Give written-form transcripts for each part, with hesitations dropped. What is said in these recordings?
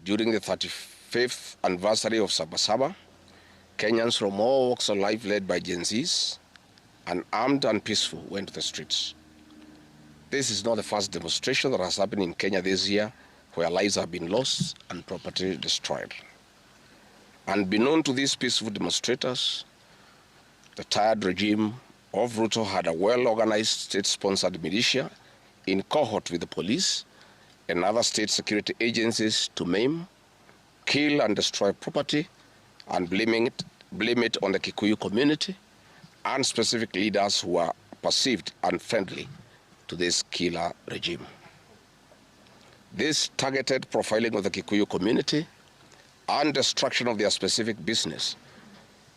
During the 35th anniversary of Sabasaba, Kenyans from all walks of life, led by Gen Zs, and armed and peaceful, went to the streets. This is not the first demonstration that has happened in Kenya this year where lives have been lost and property destroyed. Unbeknown to these peaceful demonstrators, the tired regime of Ruto had a well-organized state-sponsored militia in cohort with the police and other state security agencies to maim, kill and destroy property, and blame it on the Kikuyu community and specific leaders who are perceived unfriendly to this killer regime. This targeted profiling of the Kikuyu community and destruction of their specific business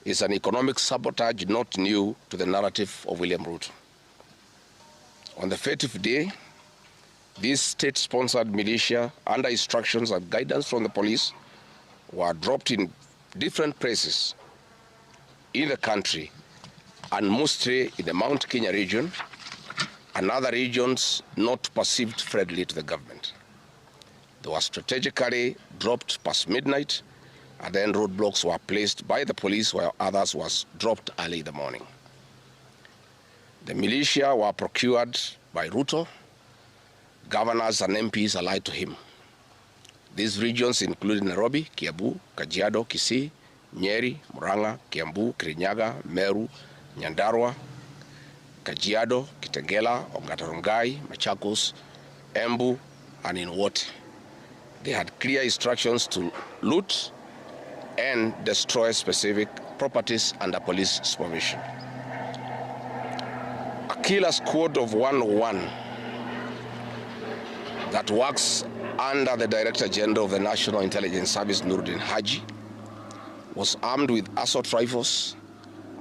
is an economic sabotage not new to the narrative of William Ruto. On the 30th day, these state-sponsored militia, under instructions and guidance from the police, were dropped in different places in the country, and mostly in the Mount Kenya region and other regions not perceived friendly to the government. They were strategically dropped past midnight, and then roadblocks were placed by the police while others was dropped early in the morning. The militia were procured by Ruto. Governors and MPs allied to him. These regions included Nairobi, Kiambu, Kajiado, Kisii, Nyeri, Murang'a, Kiambu, Kirinyaga, Meru, Nyandarua, Kajiado, Kitengela, Ongata-Rongai, Machakos, Embu, and in Wote. They had clear instructions to loot and destroy specific properties under police supervision. A killer squad of 101 that works under the Director General of the National Intelligence Service, Nuruddin Haji, was armed with assault rifles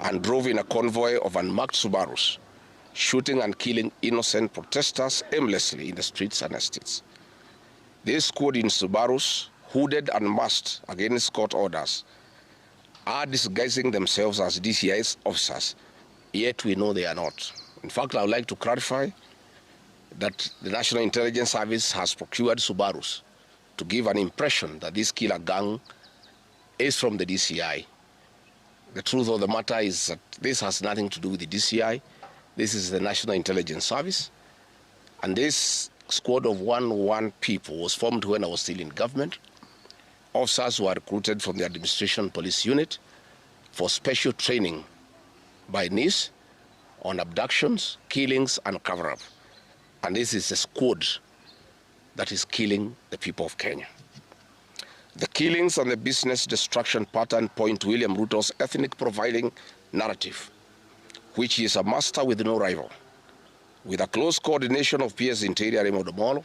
and drove in a convoy of unmarked Subarus, shooting and killing innocent protesters aimlessly in the streets and estates. This squad in Subarus, hooded and masked against court orders, are disguising themselves as DCI's officers, yet we know they are not. In fact, I would like to clarify that the National Intelligence Service has procured Subarus to give an impression that this killer gang is from the DCI. The truth of the matter is that this has nothing to do with the DCI. This is the National Intelligence Service. And this squad of 101 people was formed when I was still in government. Officers were recruited from the Administration Police Unit for special training by NIS on abductions, killings, and cover-up. And this is a squad that is killing the people of Kenya. The killings and the business destruction pattern point to William Ruto's ethnic profiling narrative, which is a master with no rival. With a close coordination of PS Interior Raymond Omolo,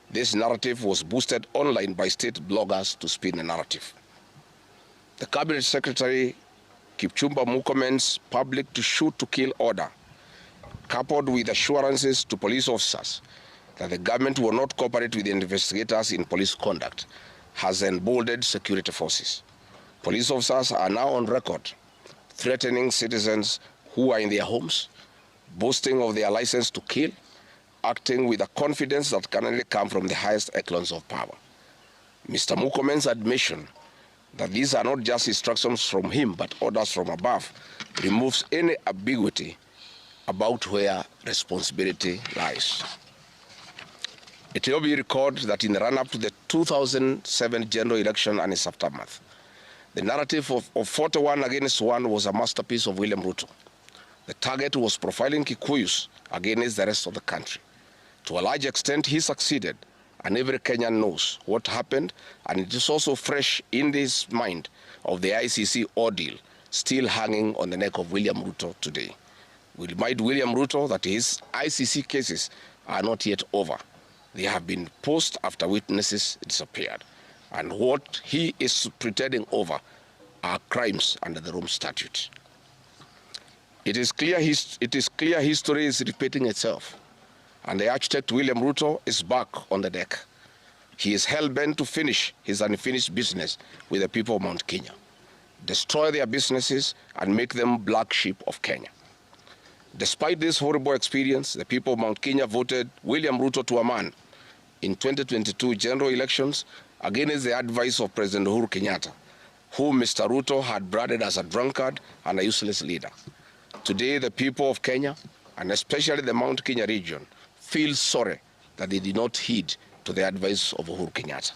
this narrative was boosted online by state bloggers to spin the narrative. The Cabinet Secretary Kipchumba Murkomen's public to shoot to kill order, coupled with assurances to police officers that the government will not cooperate with the investigators in police conduct, has emboldened security forces. Police officers are now on record threatening citizens who are in their homes, boasting of their license to kill, acting with a confidence that can only come from the highest echelons of power. Mr. Murkomen's admission that these are not just instructions from him but orders from above removes any ambiguity about where responsibility lies. It will be recalled that in the run-up to the 2007 general election and its aftermath, the narrative of 41 against 1 was a masterpiece of William Ruto. The target was profiling Kikuyus against the rest of the country. To a large extent, he succeeded, and every Kenyan knows what happened, and it is also fresh in his mind of the ICC ordeal still hanging on the neck of William Ruto today. We remind William Ruto that his ICC cases are not yet over. They have been paused after witnesses disappeared. And what he is pretending over are crimes under the Rome Statute. It is clear history is repeating itself. And the architect William Ruto is back on the deck. He is hell-bent to finish his unfinished business with the people of Mount Kenya, destroy their businesses and make them black sheep of Kenya. Despite this horrible experience, the people of Mount Kenya voted William Ruto to a man in 2022 general elections against the advice of President Uhuru Kenyatta, whom Mr. Ruto had branded as a drunkard and a useless leader. Today, the people of Kenya, and especially the Mount Kenya region, feel sorry that they did not heed to the advice of Uhuru Kenyatta.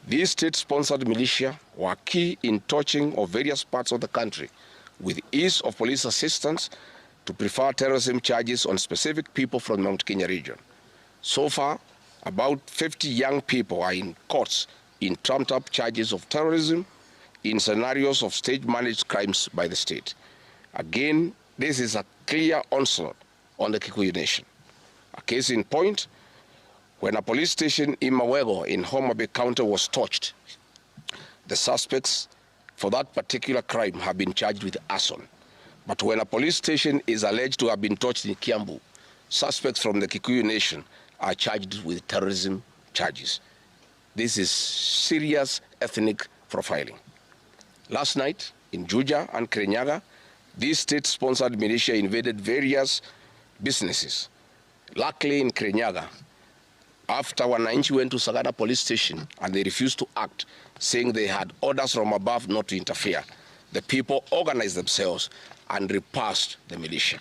These state-sponsored militia were key in touching of various parts of the country with ease of police assistance to prefer terrorism charges on specific people from the Mount Kenya region. So far, about 50 young people are in courts in trumped-up charges of terrorism in scenarios of state-managed crimes by the state. Again, this is a clear onslaught on the Kikuyu nation. A case in point, when a police station in Mawego in Homa Bay County was torched, the suspects for that particular crime have been charged with arson. But when a police station is alleged to have been torched in Kiambu, suspects from the Kikuyu nation are charged with terrorism charges. This is serious ethnic profiling. Last night, in Juja and Kirinyaga, these state-sponsored militia invaded various businesses. Luckily, in Kirinyaga, after Wananchi went to Sagada police station and they refused to act, saying they had orders from above not to interfere, the people organized themselves and repulsed the militia.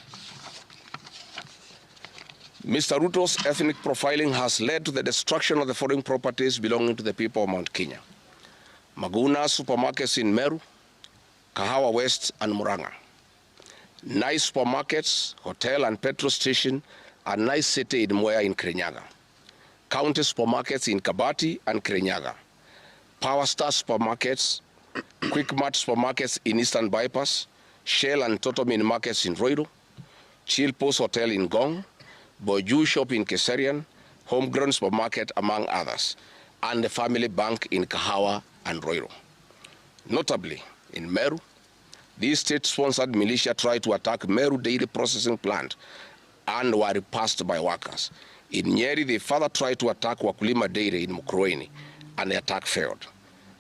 Mr. Ruto's ethnic profiling has led to the destruction of the foreign properties belonging to the people of Mount Kenya. Maguna supermarkets in Meru, Kahawa West and Muranga. Nice supermarkets, hotel and petrol station, and nice city in Mwea in Kirinyaga. County supermarkets in Kabati and Kirinyaga. Power Star supermarkets, Quick Mart supermarkets in Eastern Bypass, Shell and Total Mini markets in Roido, Chill Post Hotel in Gong, Boju Shop in Keserian, Homegrown Supermarket among others, and the Family Bank in Kahawa and Roido. Notably, in Meru, these state-sponsored militia tried to attack Meru Dairy Processing Plant and were repulsed by workers. In Nyeri, they further tried to attack Wakulima Dairy in Mukurweini, and the attack failed.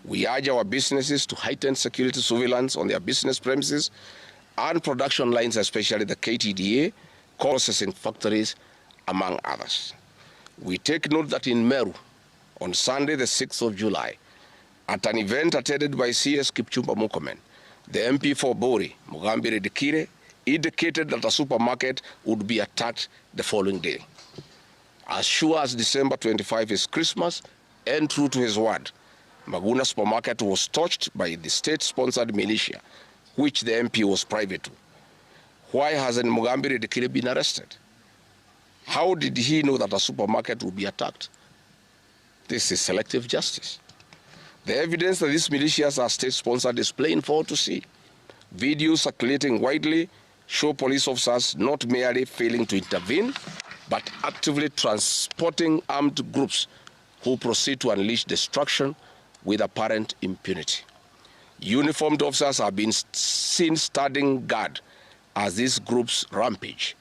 We urge our businesses to heighten security surveillance on their business premises and production lines, especially the KTDA, processing factories, among others. We take note that in Meru, on Sunday, the 6th of July, at an event attended by CS Kipchumba Murkomen, the MP for Bori, Mugambi Redikire, indicated that a supermarket would be attacked the following day. As sure as December 25 is Christmas, and true to his word, Maguna supermarket was touched by the state-sponsored militia, which the MP was private to. Why hasn't Mugambi Redikire been arrested? How did he know that a supermarket would be attacked? This is selective justice. The evidence that these militias are state-sponsored is plain for all to see. Videos circulating widely show police officers not merely failing to intervene, but actively transporting armed groups who proceed to unleash destruction with apparent impunity. Uniformed officers have been seen standing guard as these groups rampage.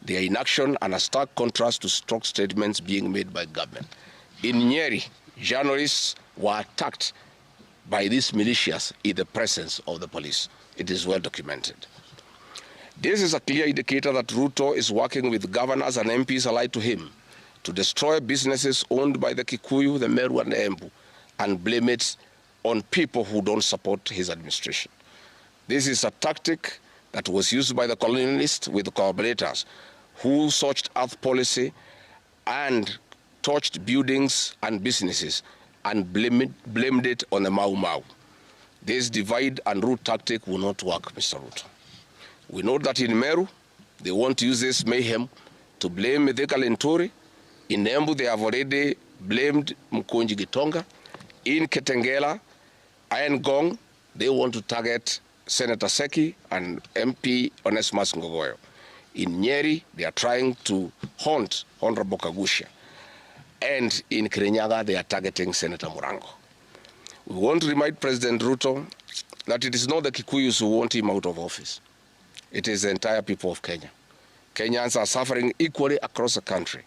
They are in action and a stark contrast to strong statements being made by government. In Nyeri, journalists were attacked by these militias in the presence of the police. It is well documented. This is a clear indicator that Ruto is working with governors and MPs allied to him to destroy businesses owned by the Kikuyu, the Meru, and the Embu, and blame it on people who don't support his administration. This is a tactic that was used by the colonialists with the collaborators who searched earth policy and touched buildings and businesses and blamed it on the Mau Mau. This divide and rule tactic will not work, Mr. Ruto. We know that in Meru, they want to use this mayhem to blame Mithika Lenturi. In Embu, they have already blamed Mkonji Gitonga. In Ketengela and Gong, they want to target Senator Seki and MP Onesmus Ngogoyo. In Nyeri, they are trying to haunt Honorable Kagusha. And in Kirinyaga, they are targeting Senator Murango. We want to remind President Ruto that it is not the Kikuyus who want him out of office. It is the entire people of Kenya. Kenyans are suffering equally across the country.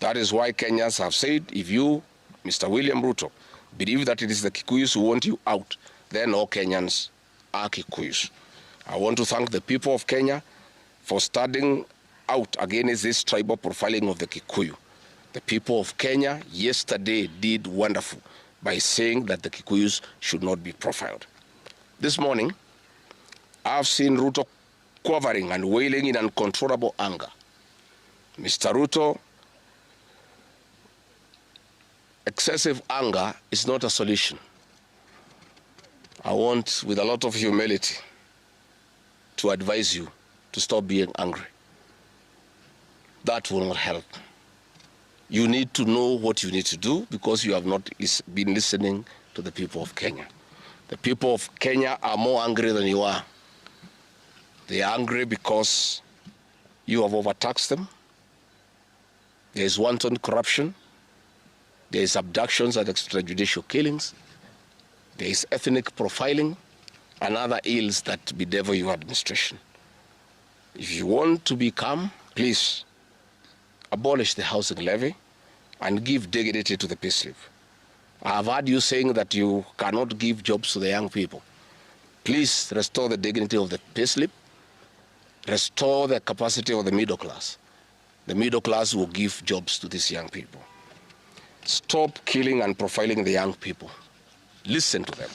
That is why Kenyans have said, if you, Mr. William Ruto, believe that it is the Kikuyus who want you out, then all Kenyans are Kikuyus. I want to thank the people of Kenya for standing out against this tribal profiling of the Kikuyu. The people of Kenya yesterday did wonderful by saying that the Kikuyus should not be profiled. This morning, I've seen Ruto quivering and wailing in uncontrollable anger. Mr. Ruto, excessive anger is not a solution. I want, with a lot of humility, to advise you to stop being angry. That will not help. You need to know what you need to do because you have not been listening to the people of Kenya. The people of Kenya are more angry than you are. They are angry because you have overtaxed them. There is wanton corruption. There is abductions and extrajudicial killings. There is ethnic profiling and other ills that bedevil your administration. If you want to be calm, please abolish the housing levy and give dignity to the payslip. I have heard you saying that you cannot give jobs to the young people. Please restore the dignity of the payslip. Restore the capacity of the middle class. The middle class will give jobs to these young people. Stop killing and profiling the young people. Listen to them.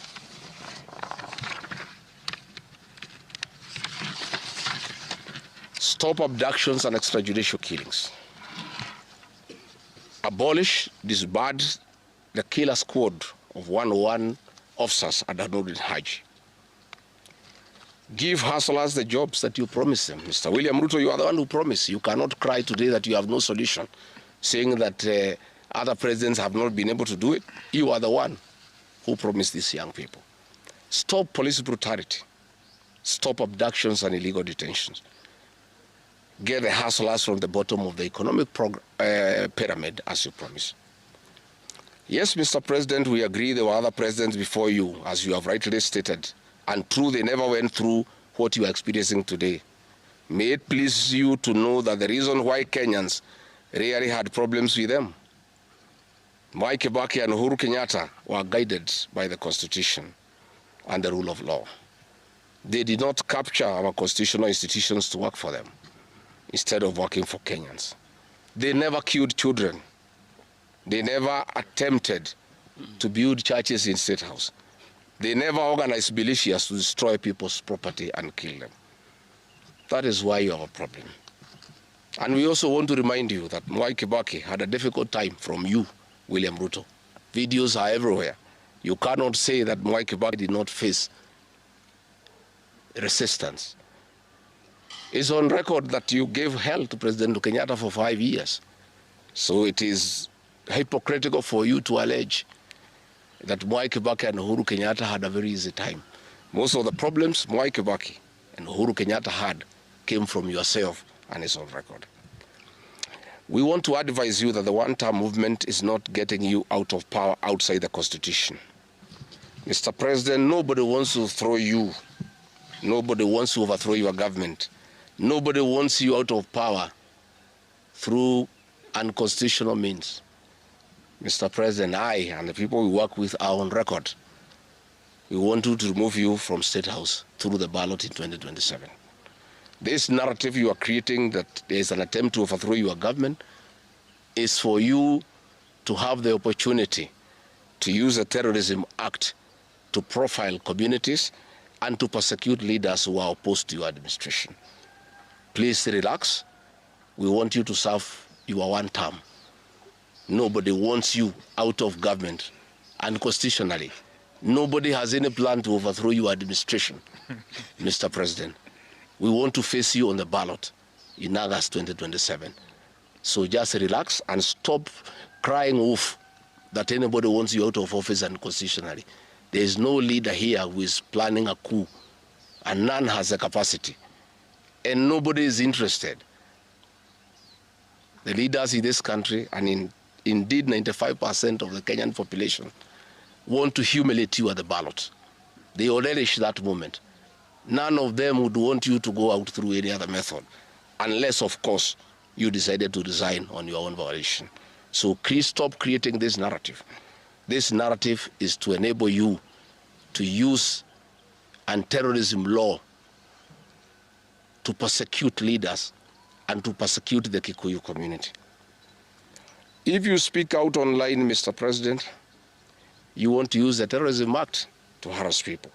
Stop abductions and extrajudicial killings. Abolish, disband the killer squad of 101 officers at Nurdin Haji. Give hustlers the jobs that you promised them. Mr. William Ruto, you are the one who promised. You cannot cry today that you have no solution, saying that other presidents have not been able to do it. You are the one who promised these young people. Stop police brutality. Stop abductions and illegal detentions. Get the hustlers from the bottom of the economic pyramid, as you promised. Yes, Mr. President, we agree there were other presidents before you, as you have rightly stated, and true, they never went through what you are experiencing today. May it please you to know that the reason why Kenyans really had problems with them, Mwai Kibaki and Uhuru Kenyatta were guided by the Constitution and the rule of law. They did not capture our constitutional institutions to work for them, instead of working for Kenyans. They never killed children. They never attempted to build churches in State House. They never organized militias to destroy people's property and kill them. That is why you have a problem. And we also want to remind you that Mwai Kibaki had a difficult time from you, William Ruto. Videos are everywhere. You cannot say that Mwai Kibaki did not face resistance. It's on record that you gave hell to President Kenyatta for 5 years. So it is hypocritical for you to allege that Mwai Kibaki and Uhuru Kenyatta had a very easy time. Most of the problems Mwai Kibaki and Uhuru Kenyatta had came from yourself, and it's on record. We want to advise you that the one-term movement is not getting you out of power outside the Constitution. Mr. President, nobody wants to throw you. Nobody wants to overthrow your government. Nobody wants you out of power through unconstitutional means. Mr. President, I and the people we work with are on record. We want you to remove you from State House through the ballot in 2027. This narrative you are creating that there is an attempt to overthrow your government is for you to have the opportunity to use the Terrorism Act to profile communities and to persecute leaders who are opposed to your administration. Please relax. We want you to serve your one term. Nobody wants you out of government unconstitutionally. Nobody has any plan to overthrow your administration, Mr. President. We want to face you on the ballot in August 2027. So just relax and stop crying wolf that anybody wants you out of office unconstitutionally. There is no leader here who is planning a coup, and none has the capacity. And nobody is interested. The leaders in this country, and indeed 95% of the Kenyan population, want to humiliate you at the ballot. They will relish that moment. None of them would want you to go out through any other method, unless, of course, you decided to resign on your own volition. So please stop creating this narrative. This narrative is to enable you to use anti-terrorism law to persecute leaders and to persecute the Kikuyu community. If you speak out online, Mr. President, you want to use the Terrorism Act to harass people.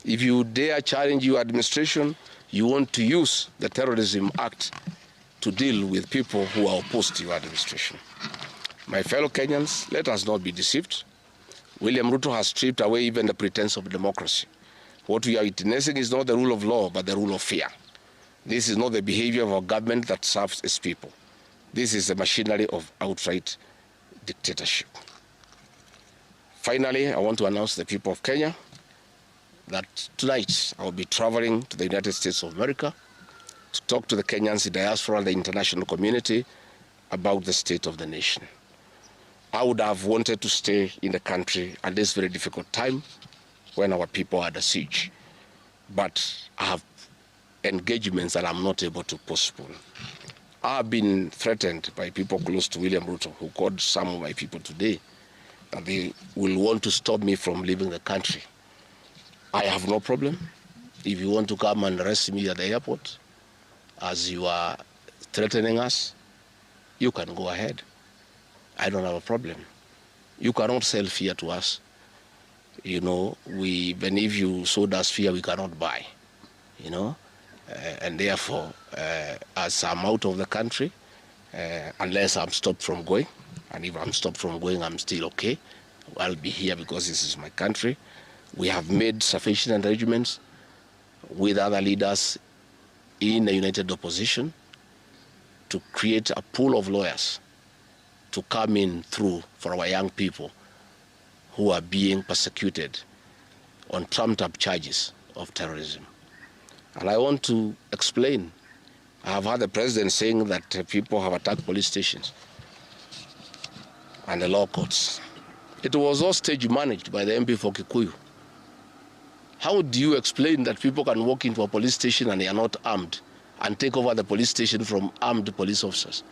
If you dare challenge your administration, you want to use the Terrorism Act to deal with people who are opposed to your administration. My fellow Kenyans, let us not be deceived. William Ruto has stripped away even the pretense of democracy. What we are witnessing is not the rule of law, but the rule of fear. This is not the behavior of a government that serves its people. This is the machinery of outright dictatorship. Finally, I want to announce to the people of Kenya that tonight I will be traveling to the United States of America to talk to the Kenyans, the diaspora, and the international community about the state of the nation. I would have wanted to stay in the country at this very difficult time when our people are under siege, but I have engagements that I'm not able to postpone. I have been threatened by people close to William Ruto, who called some of my people today, that they will want to stop me from leaving the country. I have no problem. If you want to come and arrest me at the airport, as you are threatening us, you can go ahead. I don't have a problem. You cannot sell fear to us. You know, even if you sold us fear, we cannot buy. You know, and therefore, as I'm out of the country, unless I'm stopped from going, and if I'm stopped from going, I'm still okay. I'll be here because this is my country. We have made sufficient arrangements with other leaders in the united opposition to create a pool of lawyers to come in through for our young people who are being persecuted on trumped-up charges of terrorism. And I want to explain. I have heard the president saying that people have attacked police stations and the law courts. It was all stage managed by the MP for Kikuyu. How do you explain that people can walk into a police station and they are not armed and take over the police station from armed police officers?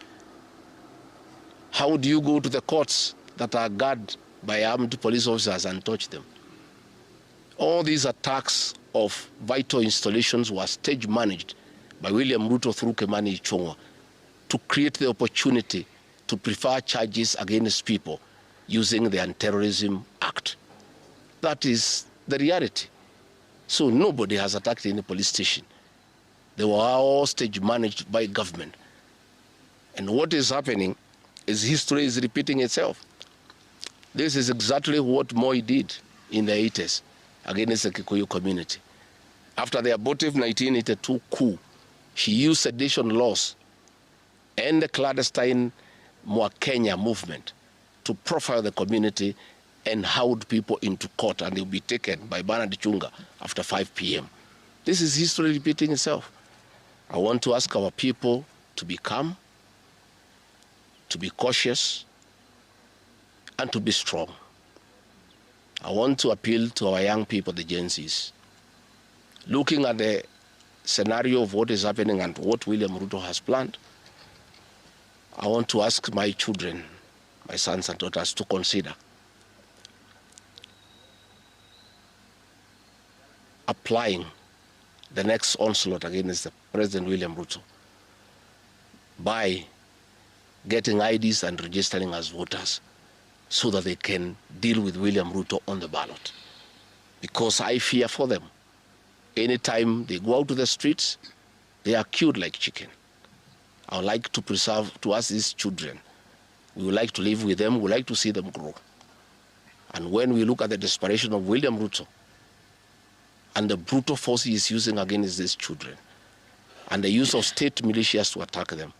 How do you go to the courts that are guarded by armed police officers and touch them? All these attacks of vital installations were stage managed by William Ruto through Kimani Ichung'wah to create the opportunity to prefer charges against people using the Anti-Terrorism Act. That is the reality. So nobody has attacked any police station. They were all stage managed by government. And what is happening is history is repeating itself. This is exactly what Moi did in the 80s against the Kikuyu community. After the abortive 1982 coup, she used sedition laws and the clandestine Kenya movement to profile the community and hold people into court, and they'll be taken by Bernard Chunga after 5 p.m. This is history repeating itself. I want to ask our people to be calm, to be cautious, and to be strong. I want to appeal to our young people, the Gen Zs. Looking at the scenario of what is happening and what William Ruto has planned, I want to ask my children, my sons and daughters, to consider applying the next onslaught against the President William Ruto by getting IDs and registering as voters so that they can deal with William Ruto on the ballot. Because I fear for them. Anytime they go out to the streets, they are killed like chicken. I would like to preserve to us these children. We would like to live with them. We would like to see them grow. And when we look at the desperation of William Ruto and the brutal force he is using against these children and the use of state militias to attack them,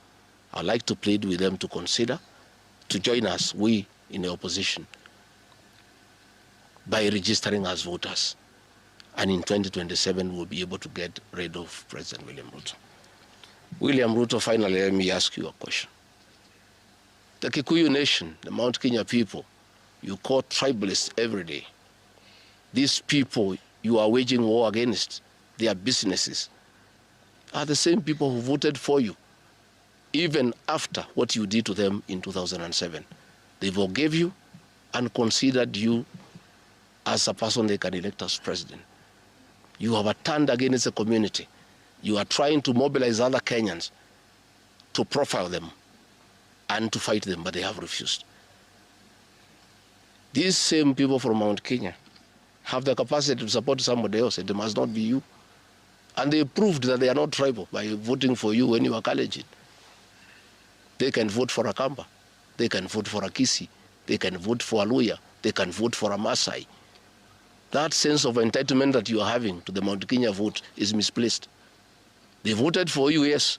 I would like to plead with them to consider, to join us, we in the opposition, by registering as voters. And in 2027, we'll be able to get rid of President William Ruto. William Ruto, finally, let me ask you a question. The Kikuyu nation, the Mount Kenya people, you call tribalists every day. These people you are waging war against, their businesses, are the same people who voted for you, even after what you did to them in 2007. They forgave you and considered you as a person they can elect as president. You have turned against the community. You are trying to mobilize other Kenyans to profile them and to fight them, but they have refused. These same people from Mount Kenya have the capacity to support somebody else. It must not be you. And they proved that they are not tribal by voting for you when you are Kalenjin. They can vote for a Kamba. They can vote for a Kisi. They can vote for a Luya. They can vote for a Maasai. That sense of entitlement that you are having to the Mount Kenya vote is misplaced. They voted for you, yes.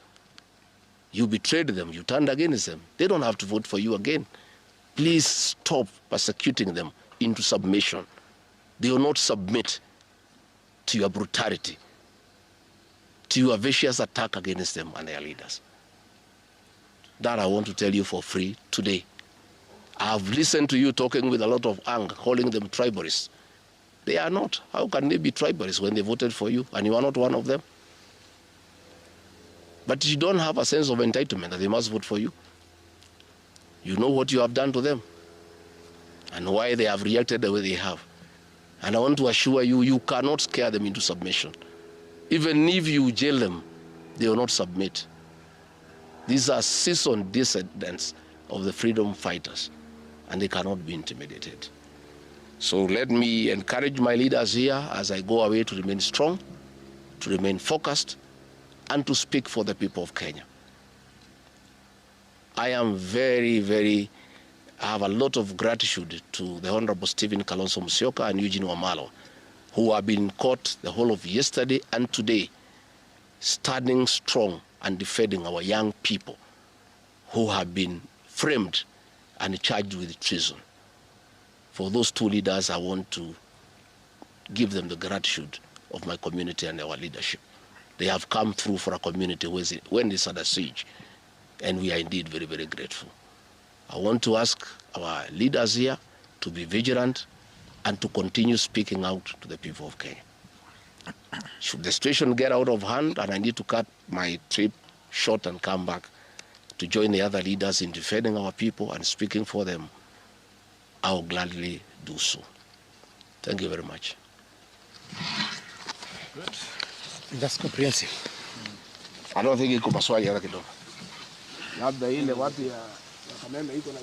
You betrayed them. You turned against them. They don't have to vote for you again. Please stop persecuting them into submission. They will not submit to your brutality, to your vicious attack against them and their leaders. That I want to tell you for free today. I have listened to you talking with a lot of anger, calling them tribalists. They are not. How can they be tribalists when they voted for you and you are not one of them? But you don't have a sense of entitlement that they must vote for you. You know what you have done to them and why they have reacted the way they have. And I want to assure you, you cannot scare them into submission. Even if you jail them, they will not submit. These are seasoned descendants of the freedom fighters, and they cannot be intimidated. So let me encourage my leaders here as I go away to remain strong, to remain focused, and to speak for the people of Kenya. I am I have a lot of gratitude to the Honorable Stephen Kalonzo Musyoka and Eugene Wamalwa, who have been caught the whole of yesterday and today, standing strong and defending our young people who have been framed and charged with treason. For those two leaders, I want to give them the gratitude of my community and our leadership. They have come through for a community when it's under siege, and we are indeed very, very grateful. I want to ask our leaders here to be vigilant and to continue speaking out to the people of Kenya. Should the situation get out of hand and I need to cut my trip short and come back to join the other leaders in defending our people and speaking for them, I will gladly do so. Thank you very much. Good. That's comprehensive. I don't think iko maswali hata kidogo. Labda ile wapi ya Kameme iko na